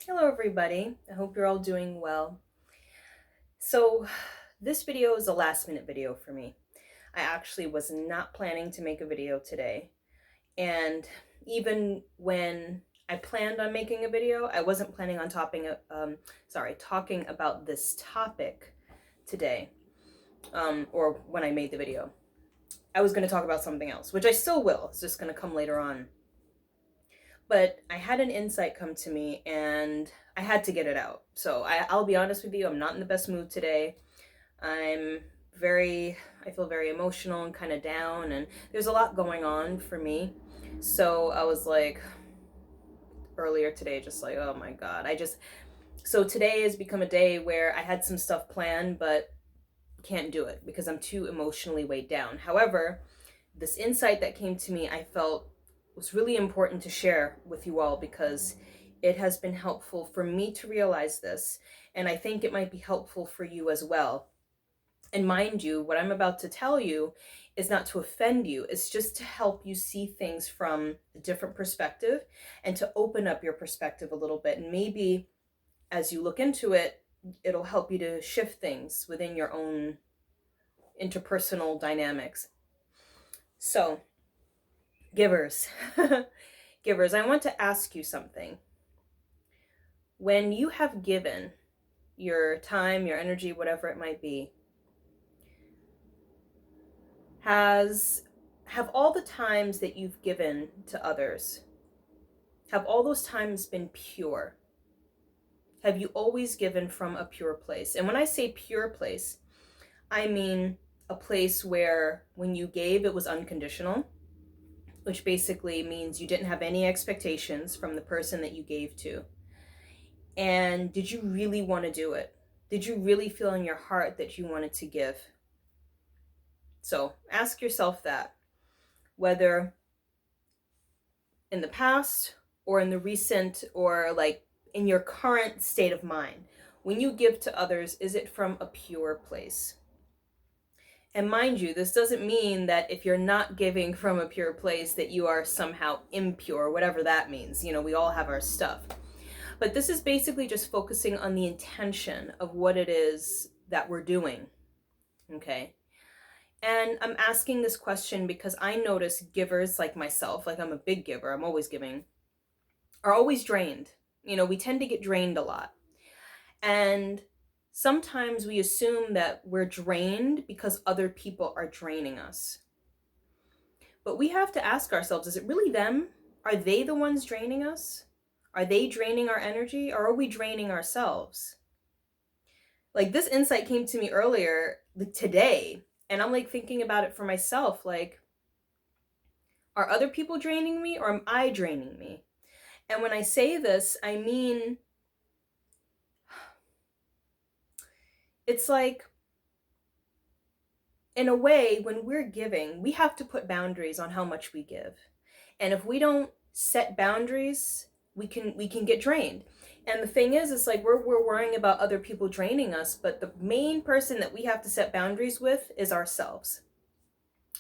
Hello everybody, I hope you're all doing well. So this video is a last minute video for me. I actually was not planning to make a video today. And even when I planned on making a video, I wasn't planning on talking about this topic today, or when I made the video. I was going to talk about something else, which I still will. It's just going to come later on. But I had an insight come to me and I had to get it out. So I'll be honest with you, I'm not in the best mood today. I'm I feel very emotional and kind of down, and there's a lot going on for me. So I was like, earlier today, just like, oh my God. So today has become a day where I had some stuff planned, but can't do it because I'm too emotionally weighed down. However, this insight that came to me, I felt was really important to share with you all because it has been helpful for me to realize this, and I think it might be helpful for you as well. And mind you, what I'm about to tell you is not to offend you, it's just to help you see things from a different perspective and to open up your perspective a little bit. And maybe as you look into it, it'll help you to shift things within your own interpersonal dynamics. So, givers, givers, I want to ask you something. When you have given your time, your energy, whatever it might be, has have all the times that you've given to others, have all those times been pure? Have you always given from a pure place? And when I say pure place, I mean a place where when you gave, it was unconditional, which basically means you didn't have any expectations from the person that you gave to. And did you really want to do it? Did you really feel in your heart that you wanted to give? So ask yourself that, whether in the past or in the recent, or like in your current state of mind. When you give to others, is it from a pure place? And mind you, this doesn't mean that if you're not giving from a pure place that you are somehow impure, whatever that means. You know, we all have our stuff. But this is basically just focusing on the intention of what it is that we're doing. Okay? And I'm asking this question because I notice givers like myself, like I'm a big giver, I'm always giving, are always drained. You know, we tend to get drained a lot. And sometimes we assume that we're drained because other people are draining us. But we have to ask ourselves, is it really them? Are they the ones draining us? Are they draining our energy, or are we draining ourselves? Like, this insight came to me earlier, like today, and I'm like thinking about it for myself. Like, are other people draining me, or am I draining me? And when I say this, I mean, it's like, in a way, when we're giving, we have to put boundaries on how much we give. And if we don't set boundaries, we can get drained. And the thing is, it's like we're worrying about other people draining us, but the main person that we have to set boundaries with is ourselves.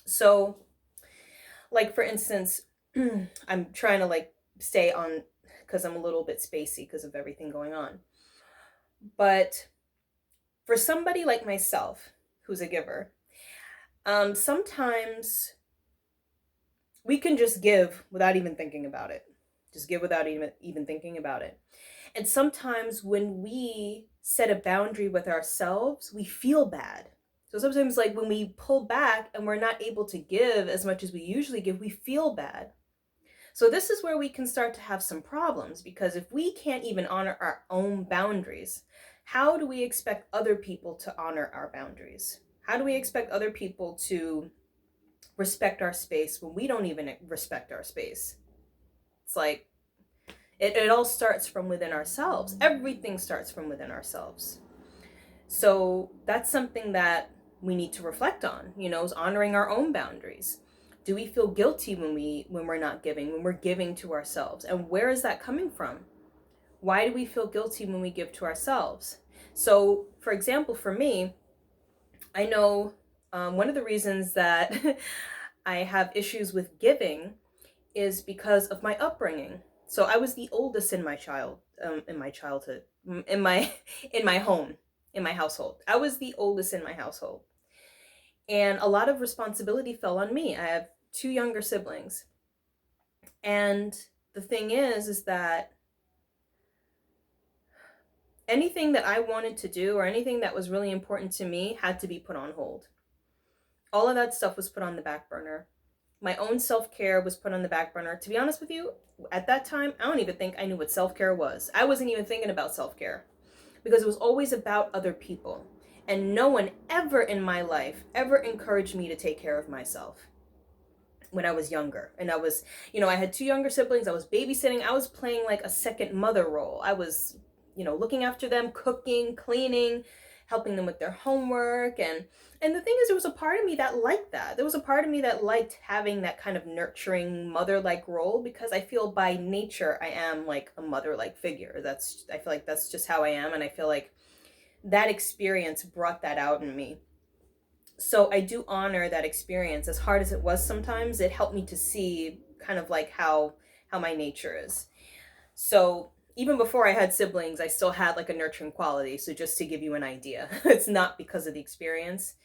So, like for instance, I'm trying to like stay on because I'm a little bit spacey because of everything going on. But for somebody like myself who's a giver, sometimes we can just give without even thinking about it. Just give without even thinking about it. And sometimes when we set a boundary with ourselves, we feel bad. So sometimes, like when we pull back and we're not able to give as much as we usually give, we feel bad. So this is where we can start to have some problems, because if we can't even honor our own boundaries, how do we expect other people to honor our boundaries? How do we expect other people to respect our space when we don't even respect our space? It's like it all starts from within ourselves. Everything starts from within ourselves. So that's something that we need to reflect on, you know, is honoring our own boundaries. Do we feel guilty when we're not giving, when we're giving to ourselves? And where is that coming from? Why do we feel guilty when we give to ourselves? So, for example, for me, I know one of the reasons that I have issues with giving is because of my upbringing. So I was the oldest in my in my childhood, in my in my home, in my household. I was the oldest in my household, and a lot of responsibility fell on me. I have two younger siblings, and the thing is that anything that I wanted to do or anything that was really important to me had to be put on hold. All of that stuff was put on the back burner. My own self-care was put on the back burner. To be honest with you, at that time, I don't even think I knew what self-care was. I wasn't even thinking about self-care because it was always about other people. And no one ever in my life ever encouraged me to take care of myself when I was younger. And I was, I had two younger siblings. I was babysitting. I was playing like a second mother role. I was, looking after them, cooking, cleaning, helping them with their homework. And the thing is, there was a part of me that liked that. There was a part of me that liked having that kind of nurturing mother-like role because I feel by nature I am like a mother-like figure. I feel like that's just how I am, and I feel like that experience brought that out in me. So I do honor that experience. As hard as it was sometimes, it helped me to see kind of like how my nature is. So even before I had siblings, I still had like a nurturing quality. So just to give you an idea, it's not because of the experience.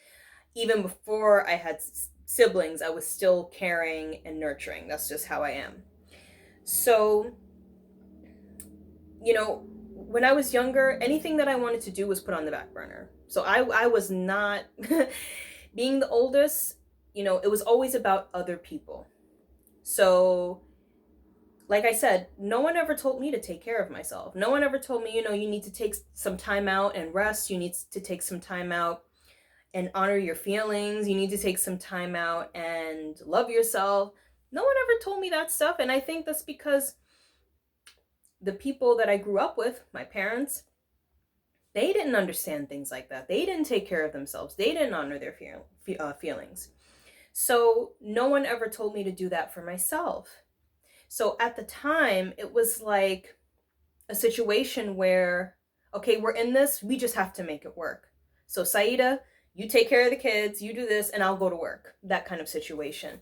Even before I had siblings, I was still caring and nurturing. That's just how I am. So, when I was younger, anything that I wanted to do was put on the back burner. So I was not, being the oldest, it was always about other people. So, like I said, no one ever told me to take care of myself. No one ever told me, you need to take some time out and rest. You need to take some time out and honor your feelings. You need to take some time out and love yourself. No one ever told me that stuff. And I think that's because the people that I grew up with, my parents, they didn't understand things like that. They didn't take care of themselves. They didn't honor their feelings. So no one ever told me to do that for myself. So at the time, it was like a situation where, okay, we're in this, we just have to make it work. So Saida, you take care of the kids, you do this, and I'll go to work. That kind of situation.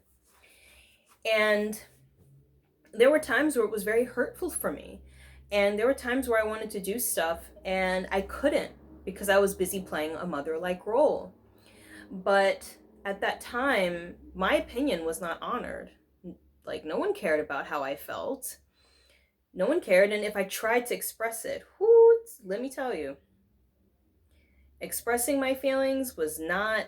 And there were times where it was very hurtful for me. And there were times where I wanted to do stuff and I couldn't because I was busy playing a mother-like role. But at that time, my opinion was not honored. Like, no one cared about how I felt. No one cared. And if I tried to express it, let me tell you, expressing my feelings was not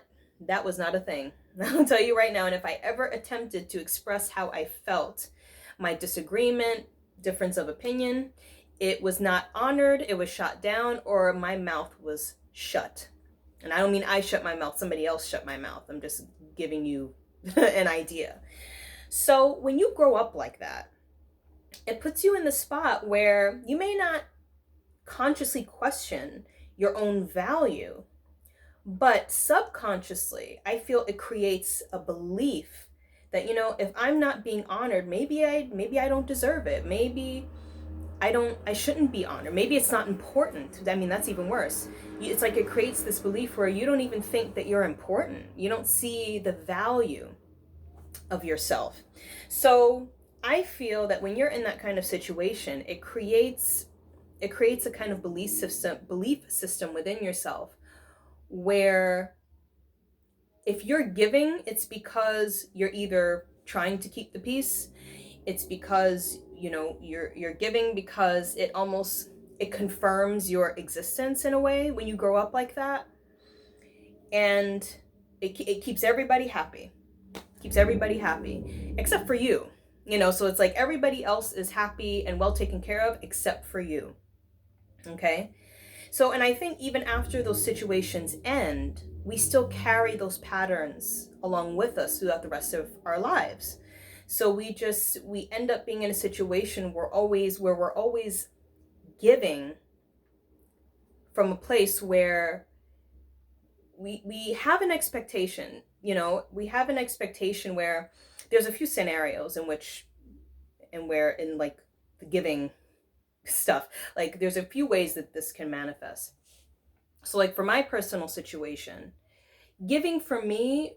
a thing. I'll tell you right now. And if I ever attempted to express how I felt, my disagreement, difference of opinion, it was not honored, it was shot down, or my mouth was shut. And I don't mean I shut my mouth, somebody else shut my mouth. I'm just giving you an idea. So when you grow up like that, it puts you in the spot where you may not consciously question your own value, but subconsciously, I feel it creates a belief that, if I'm not being honored, maybe I don't deserve it. Maybe I shouldn't be honored. Maybe it's not important. I mean, that's even worse. It's like it creates this belief where you don't even think that you're important. You don't see the value of yourself. So I feel that when you're in that kind of situation, it creates a kind of belief system within yourself where if you're giving, it's because you're either trying to keep the peace, it's because you're giving because it confirms your existence in a way when you grow up like that, and it keeps everybody happy, except for you, so it's like everybody else is happy and well taken care of except for you. Okay. So, and I think even after those situations end, we still carry those patterns along with us throughout the rest of our lives. So we end up being in a situation where we're always giving from a place where we have an expectation, we have an expectation where there's a few scenarios where in like the giving stuff, like there's a few ways that this can manifest. So like for my personal situation, giving for me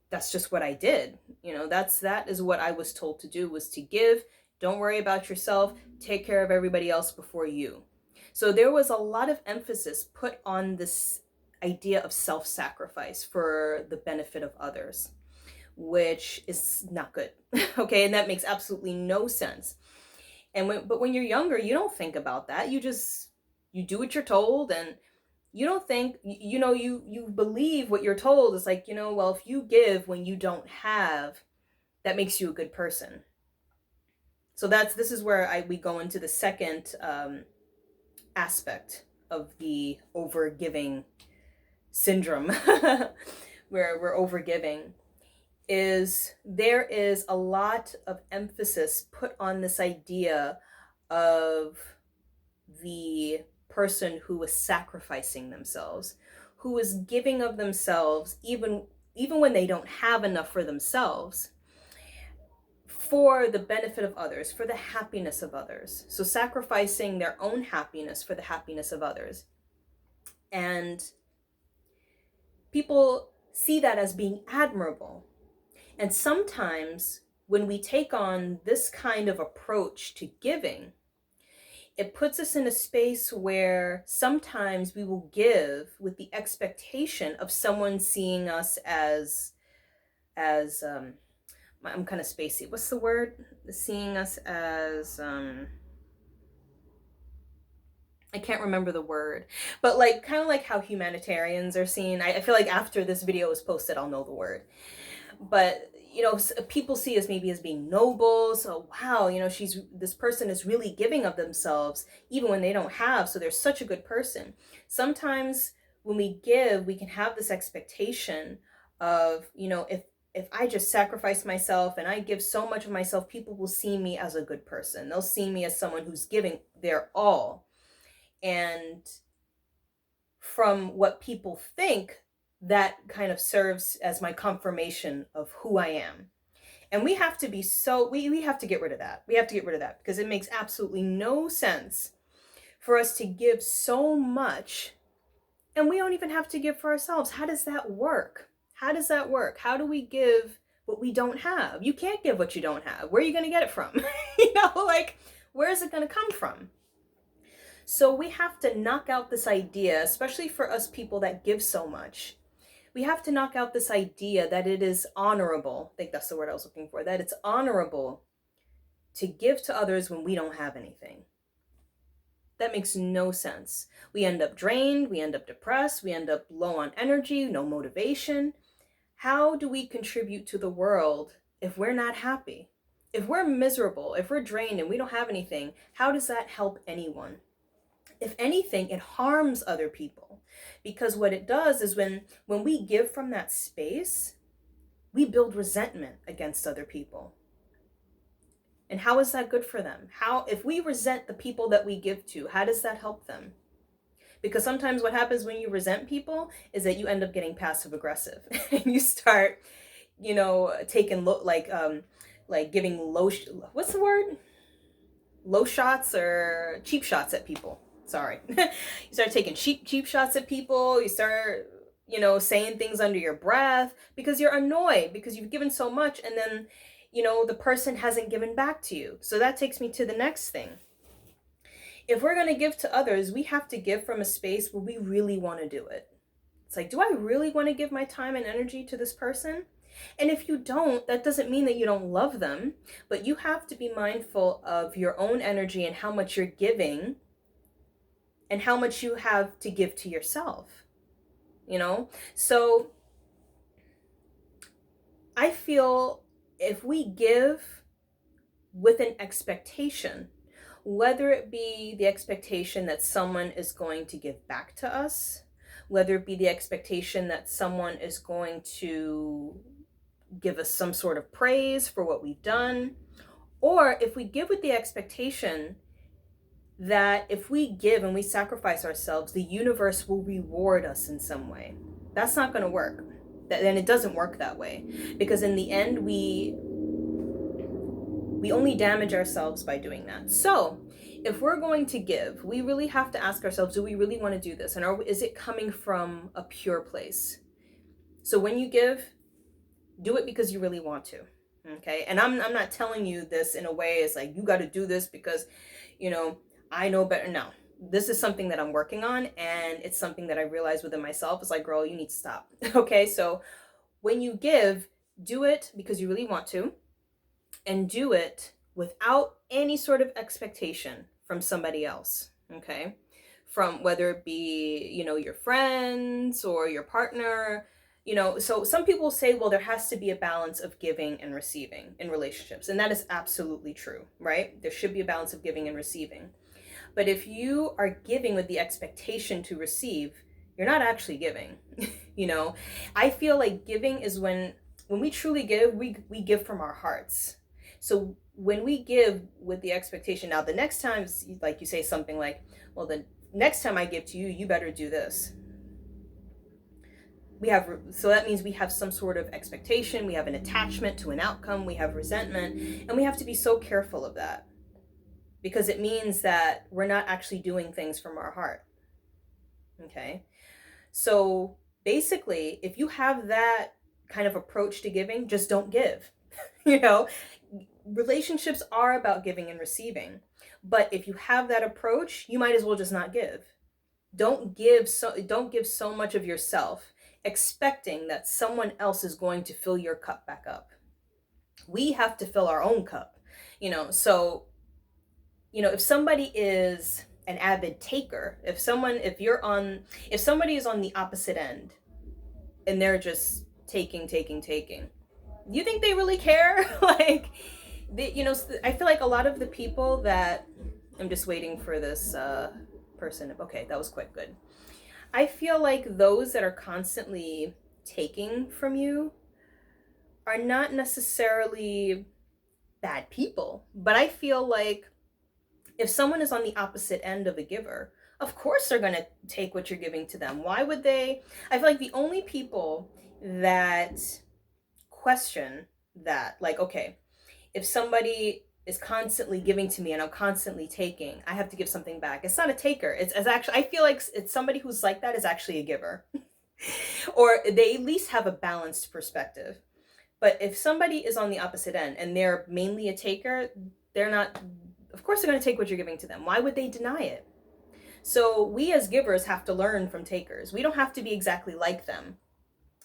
that's just what I did. That is what I was told to do, was to give Don't worry about yourself. Take care of everybody else before you. So there was a lot of emphasis put on this idea of self-sacrifice for the benefit of others, which is not good. Okay, and that makes absolutely no sense. But when you're younger, you don't think about that. You do what you're told, and you don't think, you believe what you're told. It's like, well, if you give when you don't have, that makes you a good person. So this is where we go into the second aspect of the overgiving syndrome, where we're overgiving. There is a lot of emphasis put on this idea of the person who is sacrificing themselves, who is giving of themselves even when they don't have enough for themselves, for the benefit of others, for the happiness of others. So sacrificing their own happiness for the happiness of others. And people see that as being admirable. And sometimes when we take on this kind of approach to giving, it puts us in a space where sometimes we will give with the expectation of someone seeing us as I'm kind of spacey. What's the word? Seeing us as I can't remember the word, but like kind of like how humanitarians are seen. I feel like after this video is posted, I'll know the word. But people see us maybe as being noble. So wow, this person is really giving of themselves even when they don't have. So they're such a good person. Sometimes when we give, we can have this expectation of, if I just sacrifice myself and I give so much of myself, people will see me as a good person. They'll see me as someone who's giving their all. And from what people think, that kind of serves as my confirmation of who I am. And we have to we have to get rid of that. We have to get rid of that because it makes absolutely no sense for us to give so much and we don't even have to give for ourselves. How does that work? How does that work? How do we give what we don't have? You can't give what you don't have. Where are you going to get it from? Where is it going to come from? So we have to knock out this idea, especially for us people that give so much. We have to knock out this idea that it is honorable. I think that's the word I was looking for, that it's honorable to give to others when we don't have anything. That makes no sense. We end up drained, we end up depressed, we end up low on energy, no motivation. How do we contribute to the world if we're not happy? If we're miserable, if we're drained and we don't have anything, how does that help anyone? If anything, it harms other people, because what it does is when we give from that space, we build resentment against other people. And how is that good for them? If we resent the people that we give to, how does that help them? Because sometimes what happens when you resent people is that you end up getting passive aggressive and you start, taking giving what's the word? Low shots or cheap shots at people. Sorry. You start taking cheap shots at people. You start, saying things under your breath because you're annoyed because you've given so much and then, the person hasn't given back to you. So that takes me to the next thing. If we're going to give to others, we have to give from a space where we really want to do it. It's like, do I really want to give my time and energy to this person? And if you don't, that doesn't mean that you don't love them, but you have to be mindful of your own energy and how much you're giving and how much you have to give to yourself, So I feel if we give with an expectation, whether it be the expectation that someone is going to give back to us, whether it be the expectation that someone is going to give us some sort of praise for what we've done, or if we give with the expectation that if we give and we sacrifice ourselves, the universe will reward us in some way. That's not going to work. And it doesn't work that way, because in the end, we only damage ourselves by doing that. So if we're going to give, we really have to ask ourselves, do we really want to do this? And is it coming from a pure place? So when you give, do it because you really want to. Okay. And I'm not telling you this in a way it's like, you got to do this because, you know, I know better. No, this is something that I'm working on. And it's something that I realize within myself. It's like, girl, you need to stop. Okay. So when you give, do it because you really want to, and do it without any sort of expectation from somebody else. Okay. From whether it be, your friends or your partner, so some people say, well, there has to be a balance of giving and receiving in relationships. And that is absolutely true, right? There should be a balance of giving and receiving. But if you are giving with the expectation to receive, you're not actually giving. you know, I feel like giving is when we truly give, we give from our hearts. So when we give with the expectation, now the next time, like you say something like, well, the next time I give to you, you better do this. So that means we have some sort of expectation, we have an attachment to an outcome, we have resentment, and we have to be so careful of that, because it means that we're not actually doing things from our heart. Okay. So basically, if you have that kind of approach to giving, just don't give. you know, Relationships are about giving and receiving. But if you have that approach, you might as well just not give. Don't give so much of yourself expecting that someone else is going to fill your cup back up. We have to fill our own cup. So if somebody is an avid taker, if somebody is on the opposite end and they're just taking, you think they really care? Like, I feel like a lot of the people that, I'm just waiting for this person. Okay, that was quick. Good. I feel like those that are constantly taking from you are not necessarily bad people, but I feel like if someone is on the opposite end of a giver, of course they're going to take what you're giving to them. Why would they? I feel like the only people that question that, like, okay, if somebody is constantly giving to me and I'm constantly taking, I have to give something back. It's not a taker. It's actually, I feel like it's somebody who's like that is actually a giver. Or they at least have a balanced perspective. But if somebody is on the opposite end and they're mainly a taker, they're not, of course they're going to take what you're giving to them. Why would they deny it? So we as givers have to learn from takers. We don't have to be exactly like them,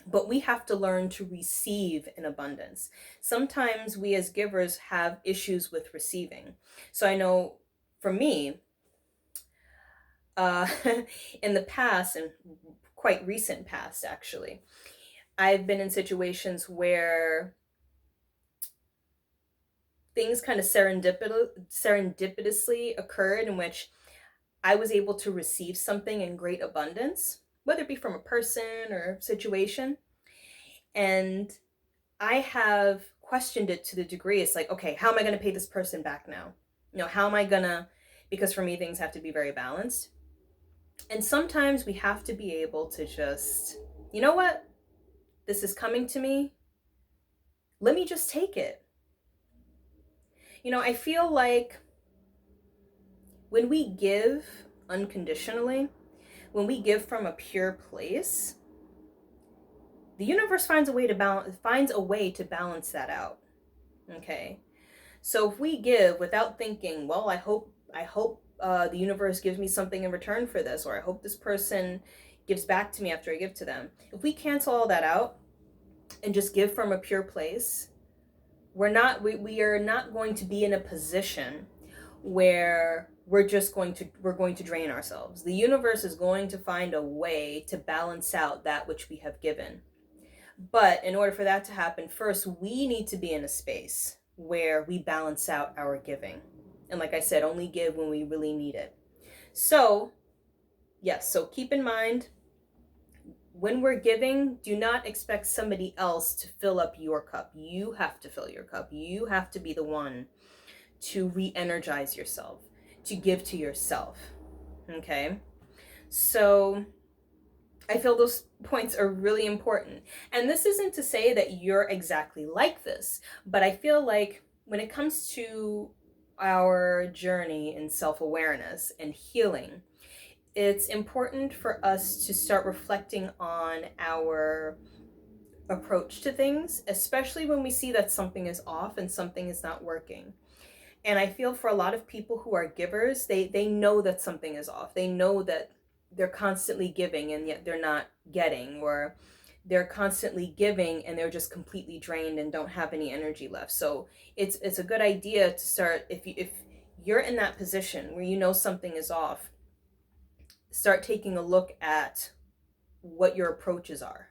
but we have to learn to receive in abundance. Sometimes we as givers have issues with receiving. So I know for me, uh, in the past, and quite recent past actually, I've been in situations where things kind of serendipitously occurred in which I was able to receive something in great abundance, whether it be from a person or situation. And I have questioned it to the degree it's like, okay, how am I going to pay this person back now? How am I going to, because for me, things have to be very balanced. And sometimes we have to be able to just, you know what? This is coming to me. Let me just take it. I feel like when we give unconditionally, when we give from a pure place, the universe finds a way to balance that out. Okay. So if we give without thinking, well, I hope the universe gives me something in return for this, or I hope this person gives back to me after I give to them. If we cancel all that out and just give from a pure place, we are not going to be in a position where we're going to drain ourselves. The universe is going to find a way to balance out that which we have given. But in order for that to happen, first we need to be in a space where we balance out our giving. And like I said, only give when we really need it. So, yes, so keep in mind, when we're giving, do not expect somebody else to fill up your cup. You have to fill your cup. You have to be the one to re-energize yourself, to give to yourself. Okay? So I feel those points are really important. And this isn't to say that you're exactly like this, but I feel like when it comes to our journey in self-awareness and healing, it's important for us to start reflecting on our approach to things, especially when we see that something is off and something is not working. And I feel for a lot of people who are givers, they know that something is off. They know that they're constantly giving and yet they're not getting, or they're constantly giving and they're just completely drained and don't have any energy left. So it's a good idea to start, if you're in that position where you know something is off, start taking a look at what your approaches are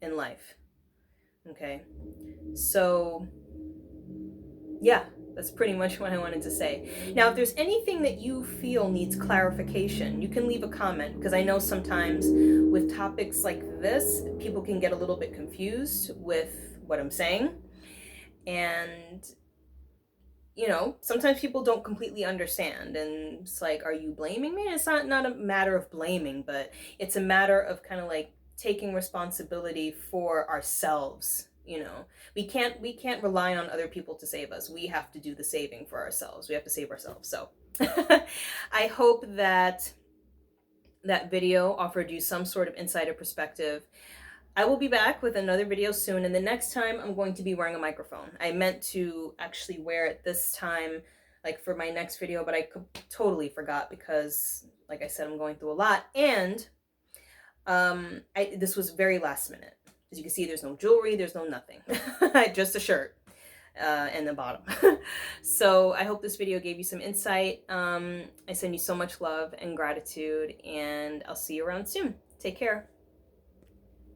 in life. Okay. So yeah, that's pretty much what I wanted to say. Now, if there's anything that you feel needs clarification, you can leave a comment, because I know sometimes with topics like this, people can get a little bit confused with what I'm saying. And, you know, sometimes people don't completely understand. And it's like, are you blaming me? It's not a matter of blaming, but it's a matter of kind of like taking responsibility for ourselves. You know, we can't rely on other people to save us. We have to do the saving for ourselves. We have to save ourselves. So I hope that that video offered you some sort of insider perspective. I will be back with another video soon, and the next time I'm going to be wearing a microphone. I meant to actually wear it this time, like for my next video, but I totally forgot because, like I said, I'm going through a lot, and this was very last minute. As you can see, there's no jewelry, there's no nothing, just a shirt and the bottom. So I hope this video gave you some insight. I send you so much love and gratitude, and I'll see you around soon. Take care.